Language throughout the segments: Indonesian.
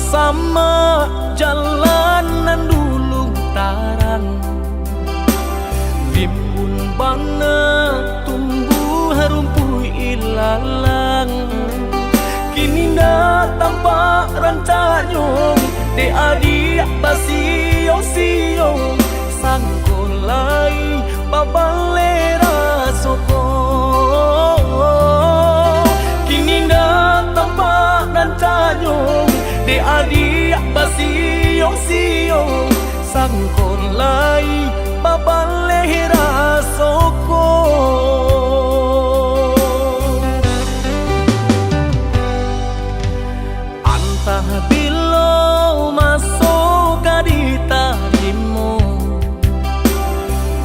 sama jalanan dulu tarang, rimbun bana tumbuh rumput ilalang. Kini dah tampak rancanyong de adik basio-sio sangkolai babalera soko. Kini dah tampak rancanyong de adik basio-sio sangkolai babalera soko. Bilo masuk di tarimu,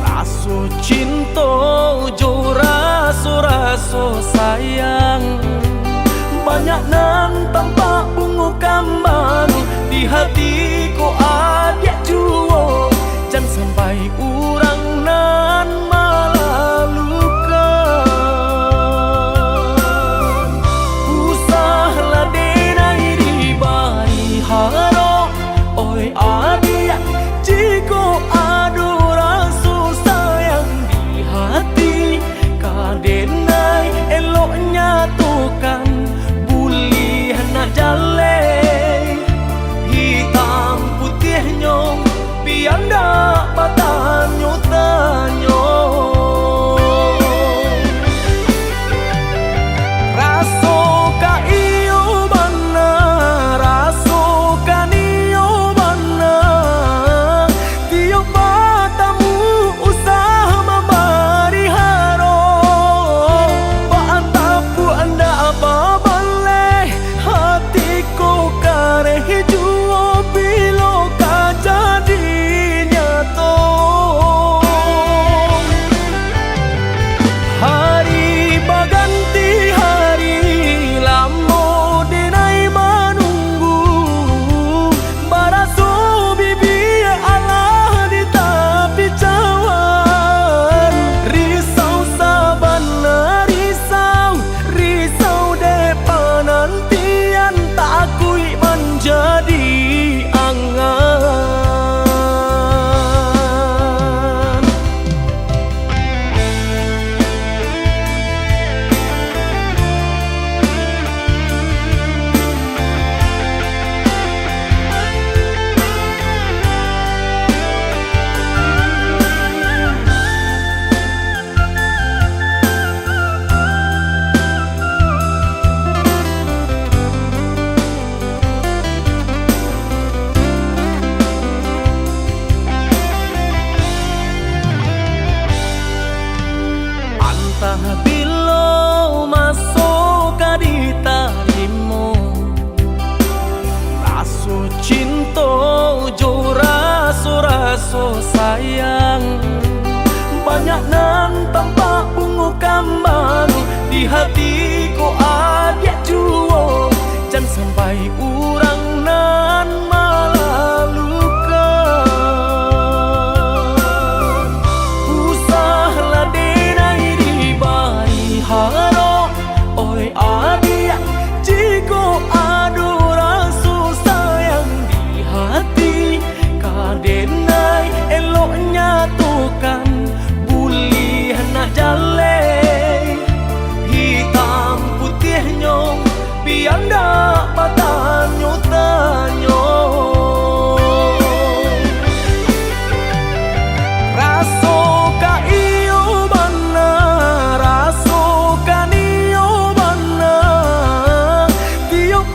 raso cinta jo raso sayang. Banyak nan tampak bunga kambang di hatiku adik juo, jangan sampai urang nan malah luka. Usahlah denai di bari haro, oi adik jiko adu rasa sayang di hati. Kadenai eloknya tukan bulih nak jale, hitam putih nyong biar ndak batanyo tanyo. Raso ka iyo bana, raso ka niyo bana, tiap matamu usaha memberi haro. Paantapu anda apa baleh, hatiku kareh juo bilo ka jadi nyato. Hari baganti hari lamo denai menunggu, baraso bibi Allah di tepi cawan. Risau sabana risau depan nantian tak akui menjadi angan. Antah bilo masuk di tarimu, raso cinta jo raso sayang. Banyak nan tampak bunga kambang di hatiku adik juo, jangan sampai urang nan malah luka. Usahlah denai di bari haro, oi adik jiko adu rasa sayang di hati. Kadenai eloknya tukan bulih nak jale, hitam putih nyong biar ndak batanyo tanyo. Raso ka iyo bana, raso ka niyo bana, tiap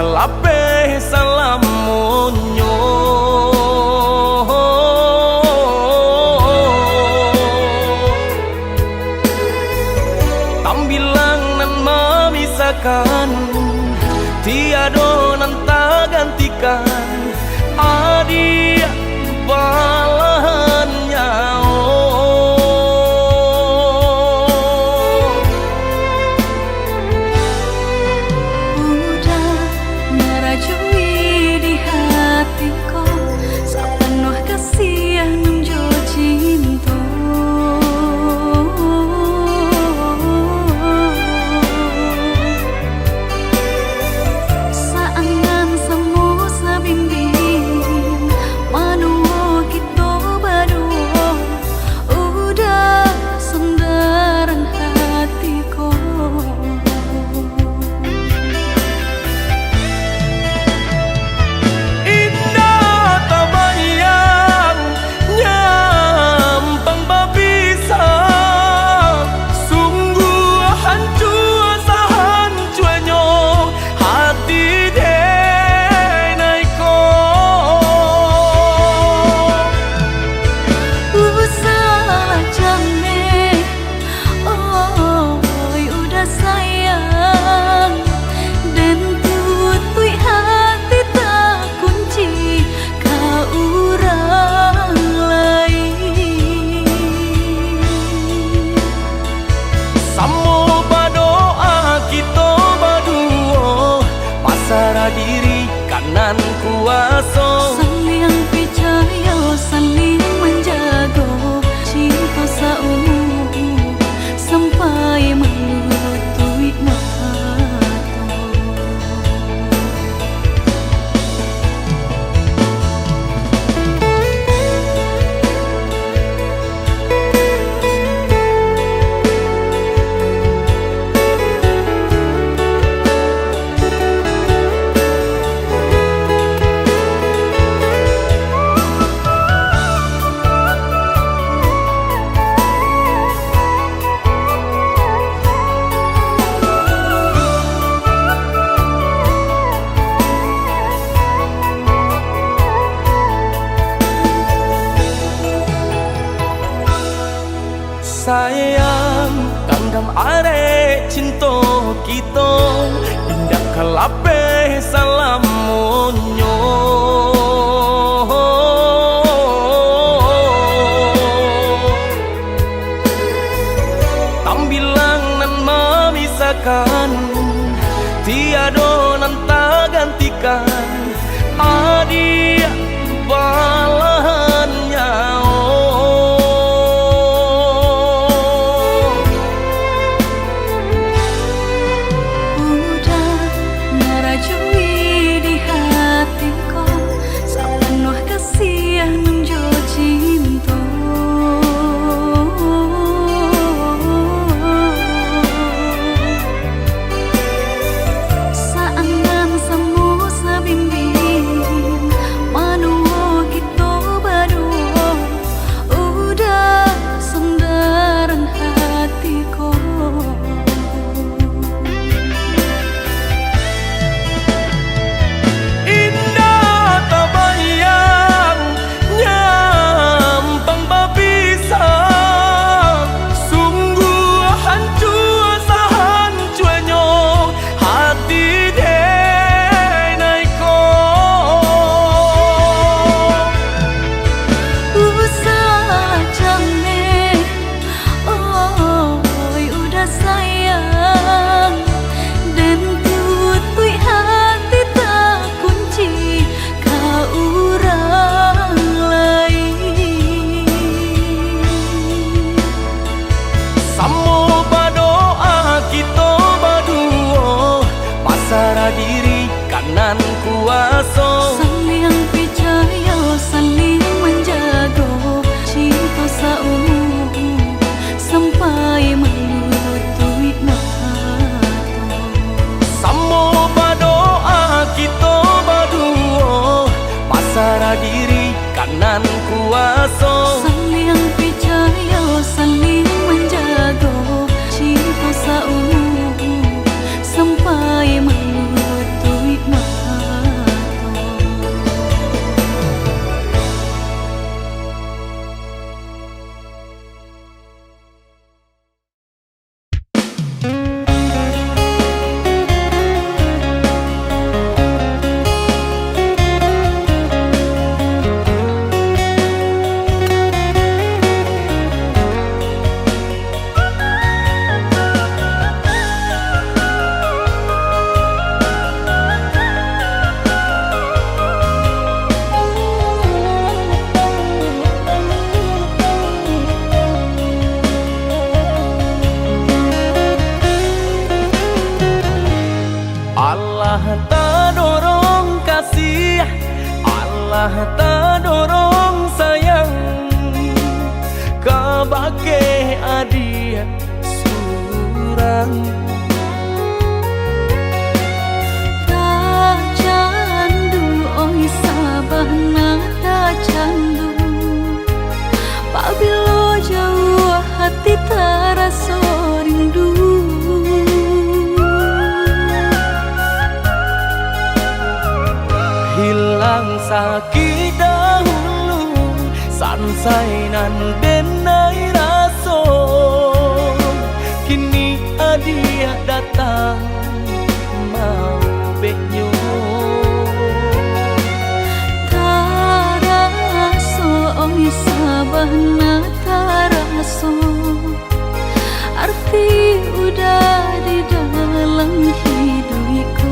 kelape salam monyo tambilang nan memisahkan tiado nan tak gantikan adik balahan udah merajui di hatiku sepenuh kasih nan jo cinta saangan semu sabimbing manuo kita berdua udah sendaran hatiku indah tak bayang nyampang babisang sungguh hancur sahancurnya hati denaiku salah jane oi udah sayang dan tutui hati tak kunci kau orang lain Samo berdoa kita berdua pasrah diri kanan kuasa saling percaya saling menjaga cinta seumur sampai melutui mata sayang kanggam are cinta kita indah kelape salam monyo tambilang nan memisahkan tiado nan tak gantikan adik balahan udah merajui di hatiku sepenuh kasih nan jo cinta saangan semu sabimbing manuo kita berdua udah sendaran hatiku indah tak bayang nyampang babisang sungguh hancur sahancurnya hati denaiku salah jane oi udah sayang dan tutui hati tak kunci kau orang lain Samo berdoa kita berdua pasrah diri kanan kuasa saling percaya saling menjaga cinta seumur sampai melutui mata Samo berdoa kita berdua pasrah diri kanan kuasa saling percaya saling menjaga cinta seumur sampai melutui mata Allah tak dorong sayang kabake adia surang. Tak candu oi sabahna tak candu, pabilo jauh hati terasa rindu. Hilang sakit dahulu sansainan denai raso, kini adia datang mau beknyo. Taraso oi sabahna taraso, arti udah di dalam hidupku.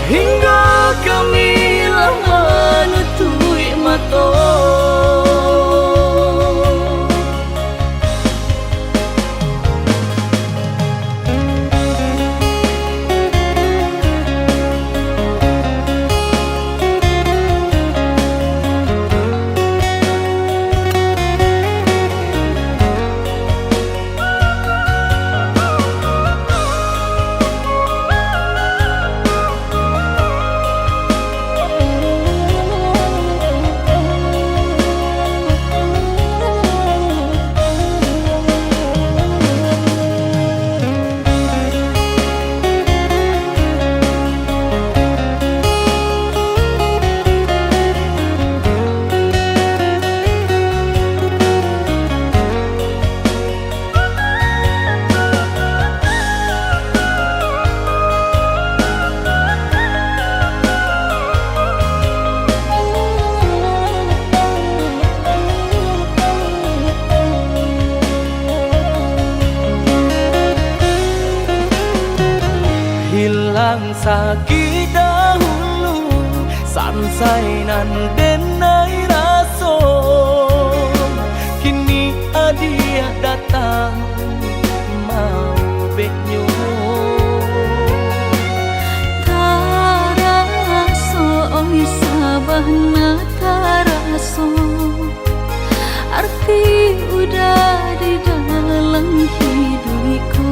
Hingga kami lama nutui mata. Hilang sakit dahulu sansainan denai raso, kini adia datang mau beknyo. Taraso oi sabahna taraso, arti udah di dalam hidupku.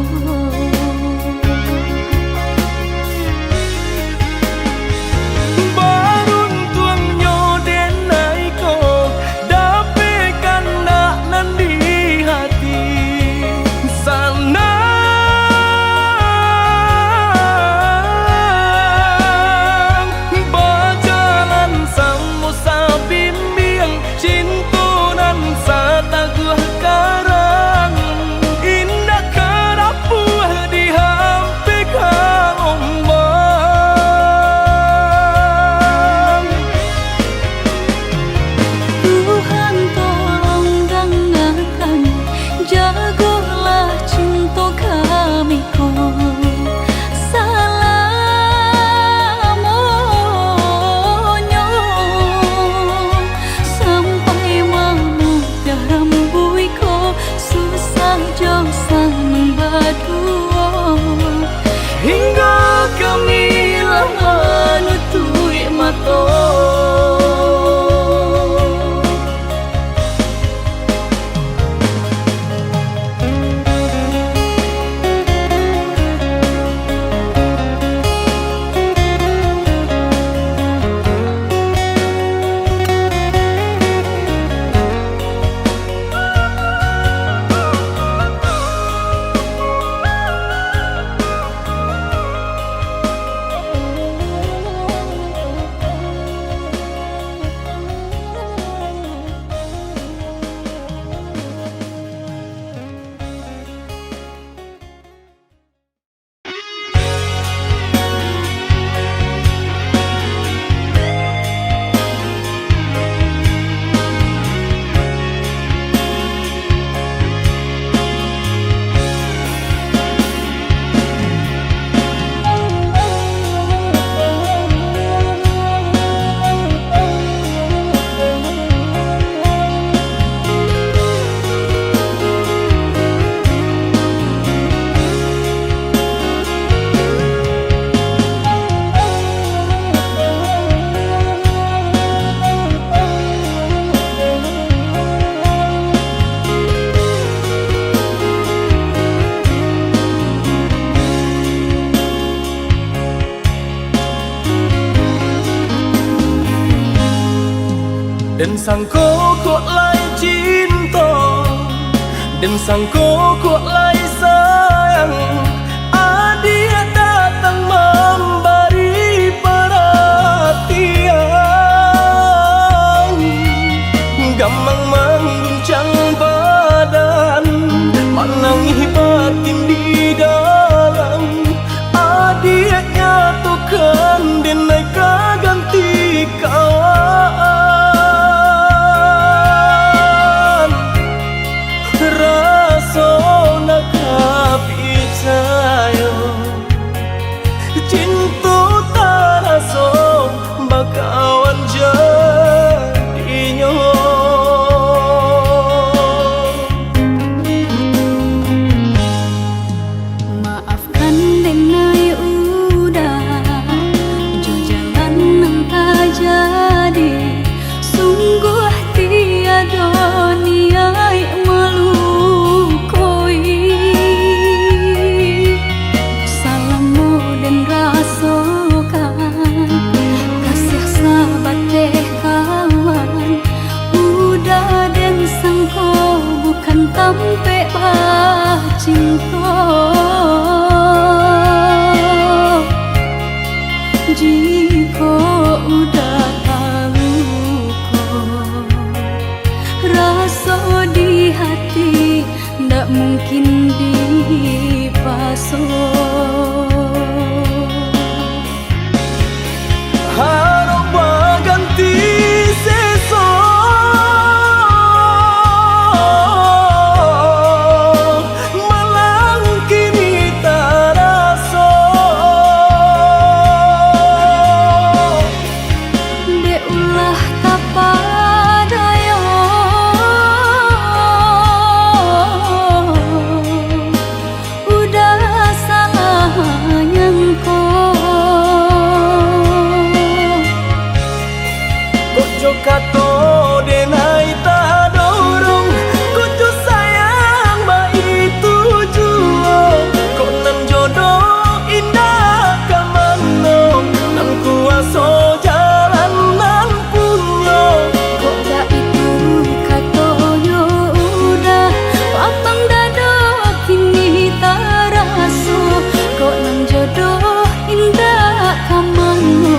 Dan sangko kok lai cinta, dan sangko kok lai sayang. Dia datang memberi perhatian, gampang mengguncang badan, menangis batin di dalam. Dia nyatukan denai ganti kawan. Rasa nak percaya cinta tak rasa bakawan jadinya. Maafkan denai udah jo jalan nang tak jadi. Sungguh tiada niat melukoi. Salahmu dan rasakan kasih sahabat teh kawan. Udah dan sangko bukan tampe bah cinta. Jika udah tahu kok rasa di hati ndak mungkin dipasok. Harap berganti sesok, malang kini tak rasa. Dek ulah kapadaya, udah salah nyangko. Kojo kato denai tak dorong, kojo sayang ba itu jua. Kok nan jodoh indah kamano, nan kuaso jalan nan punya. Kok dah itu katonyo udah papang dado kini tak raso. Kok nang jodoh indah kamano,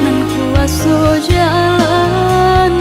nan kuaso jalan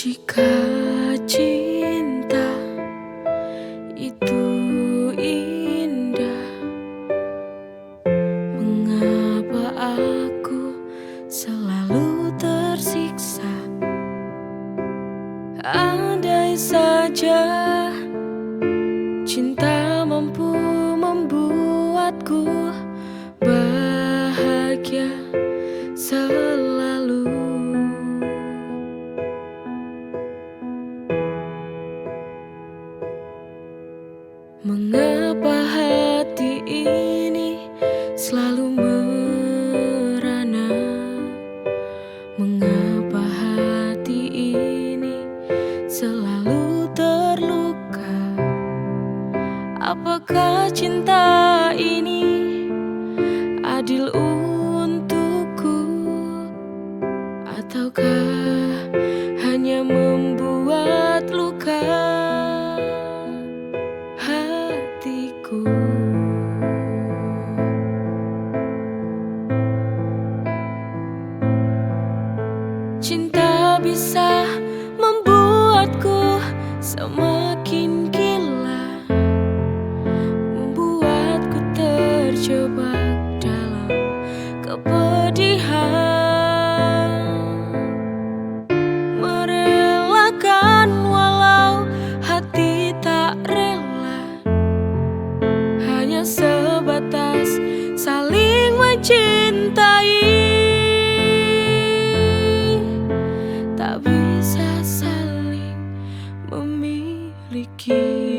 Jika cinta itu indah, mengapa aku selalu tersiksa? Andai saja cinta mampu membuatku bahagia selalu. Mengapa hati ini selalu merana? Mengapa hati ini selalu terluka? Apakah cinta ini adil untukku? Ataukah hanya membuat luka hatiku? Cinta bisa membuatku semakin gila, membuatku terjebak dalam kepedihan, merelakan walau hati tak rela, hanya sebatas saling mencintai, tak bisa saling memiliki.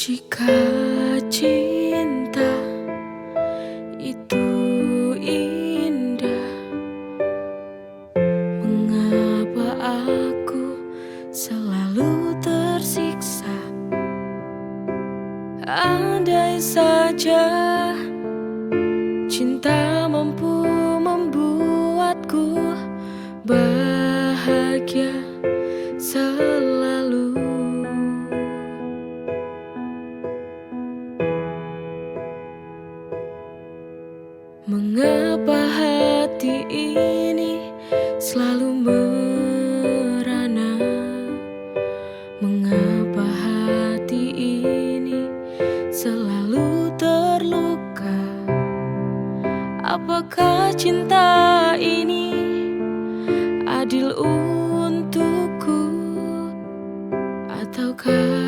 Jika cinta itu indah, mengapa aku selalu tersiksa? Andai saja cinta mampu membuatku bahagia selalu. Mengapa hati ini selalu merana? Mengapa hati ini selalu terluka? Apakah cinta ini adil untukku? Ataukah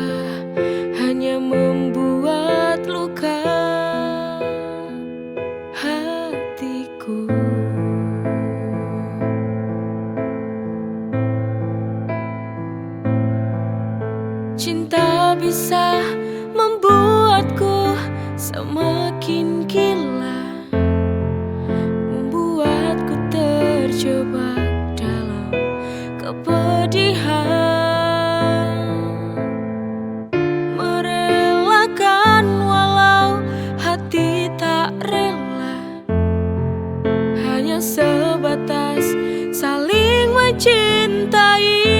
hanya membuat luka hatiku? Cinta bisa membuatku semakin gila, membuatku terjebak dalam kepedihan, merelakan walau hati tak rela, hanya sebatas saling mencintai,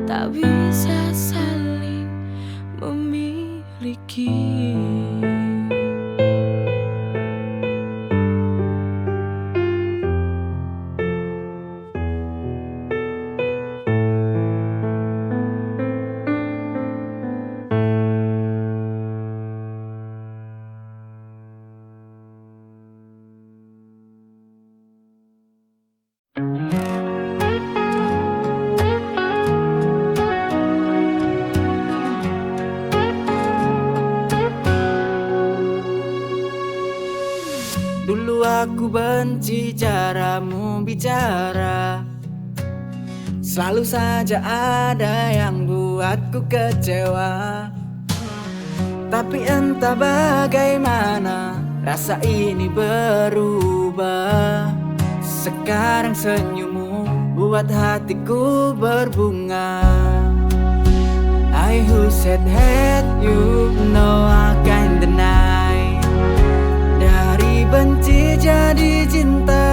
tak bisa saling memiliki. Dulu aku benci caramu bicara, selalu saja ada yang buatku kecewa. Tapi entah bagaimana rasa ini berubah. Sekarang senyummu buat hatiku berbunga. I who said hate you, no I can't deny. Dari benci jadi cinta,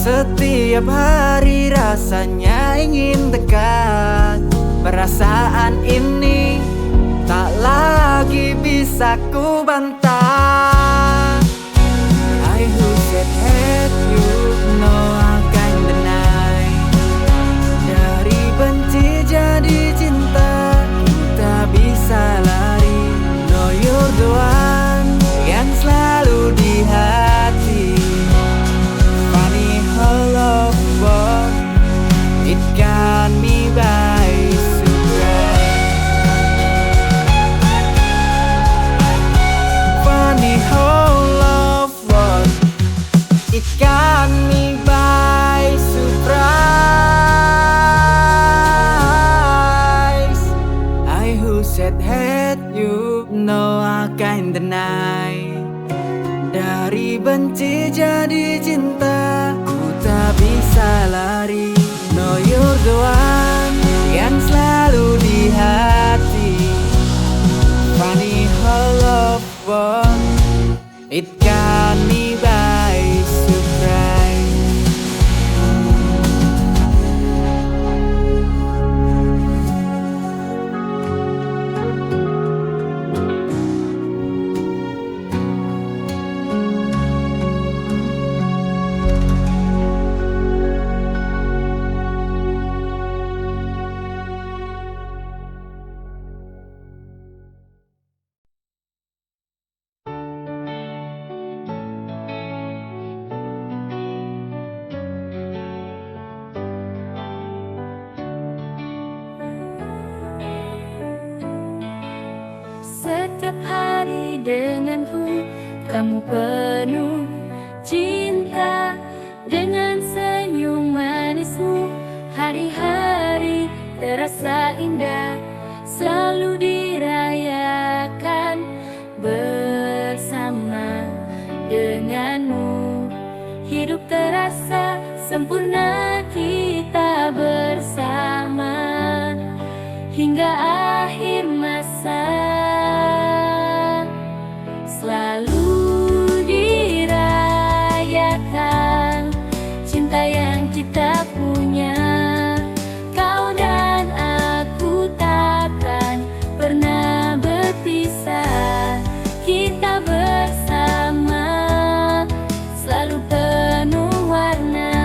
Setiap hari rasanya ingin dekat. Perasaan ini tak lagi bisa ku bantah. I who said hate you, no I can't deny. Dari benci jadi cinta, kita bisa lari. No you're the one yang selalu di hati. Funny how love works, it got me by surprise. Funny how love works, it got me by surprise. I who said hate you, no I can't deny. Dari benci jadi cinta, ku tak bisa lari. No you're the one yang selalu di hati. Funny how love works, it got me by surprise. Setiap hari denganku, kamu penuh cinta. Dengan senyum manismu, hari-hari terasa indah. Selalu dirayakan bersama denganmu. Hidup terasa sempurna kita bersama hingga akhir masa. Selalu dirayakan cinta yang kita punya. Kau dan aku takkan pernah berpisah. Kita bersama selalu penuh warna.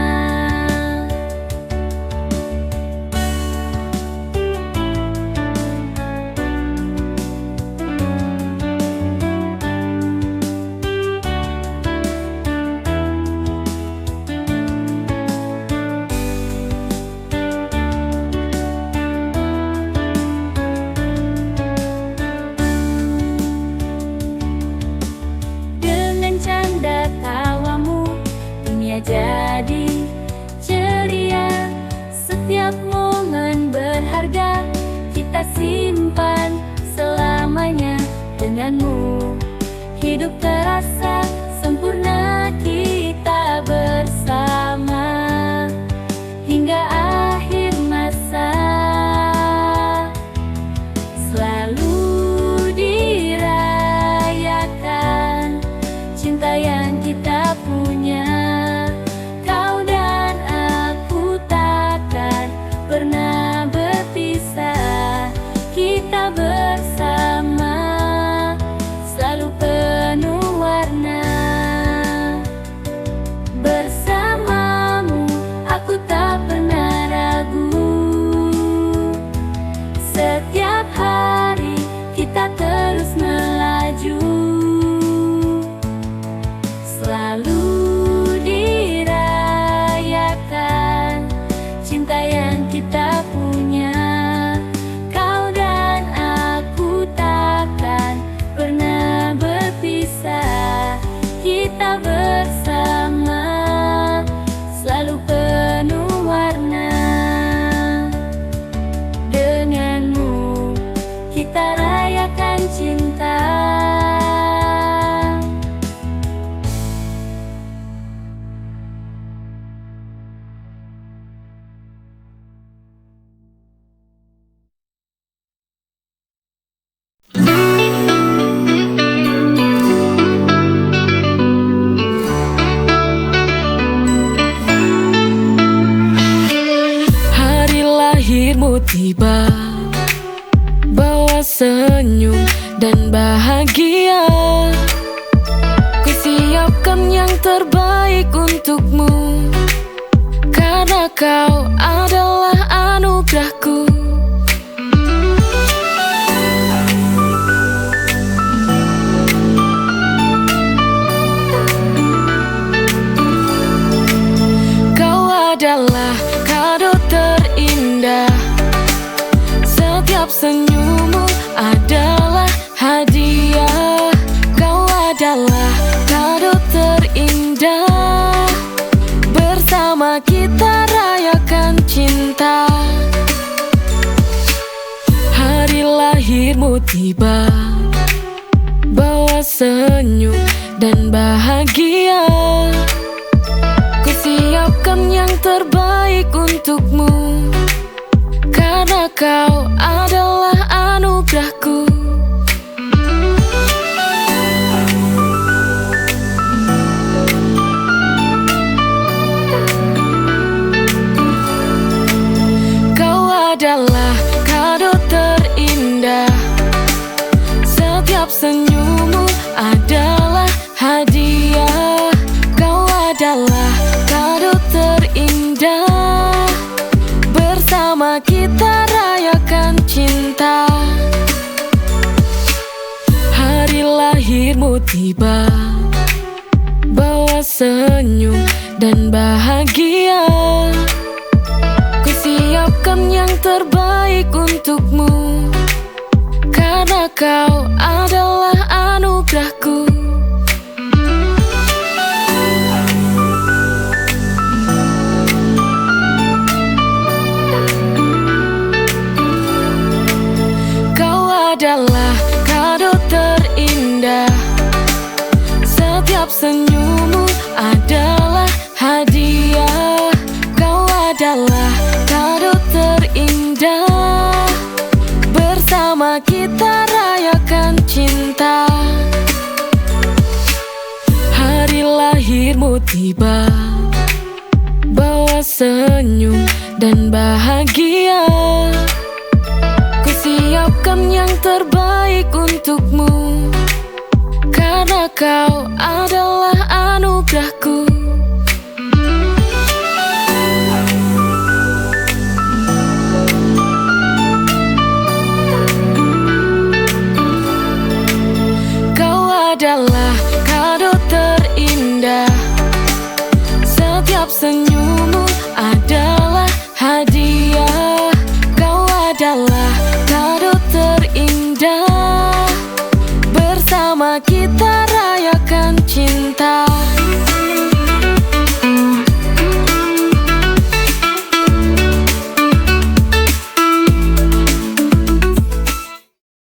Jadi ceria, setiap momen berharga kita simpan selamanya denganmu. Hidup terasa sempurna kita bersama hingga akhir masa. Selalu dirayakan cinta yang kita punya. Pernah berpisah, kita bersama selalu penuh warna. tiba, bawa senyum dan bahagia. Ku siapkan yang terbaik untukmu, karena kau adalah anugerahku. Kau adalah kado terindah, setiap senyummu adalah hadiah. Kau adalah kado terindah, bersama kita rayakan cinta. Hari lahirmu tiba, bawa senyum dan bahagia. Ku siapkan yang terbaik untukmu, karena kau adalah anugerahku. Kau adalah kado terindah, setiap senyummu adalah hadiah. Kau adalah kado terindah, bersama kita rayakan cinta. Hari lahirmu tiba, bawa senyum dan bahagia. Ku siapkan yang terbaik untukmu, karena kau adalah anugerahku. Kau adalah kado terindah, setiap senyummu adalah hadiah. Kau adalah kado terindah, bersama kita rayakan cinta. Hari lahirmu tiba, bawa senyum dan bahagia. Ku siapkan yang terbaik untukmu, karena kau adalah anugerahku. Kau adalah kado terindah, setiap senyum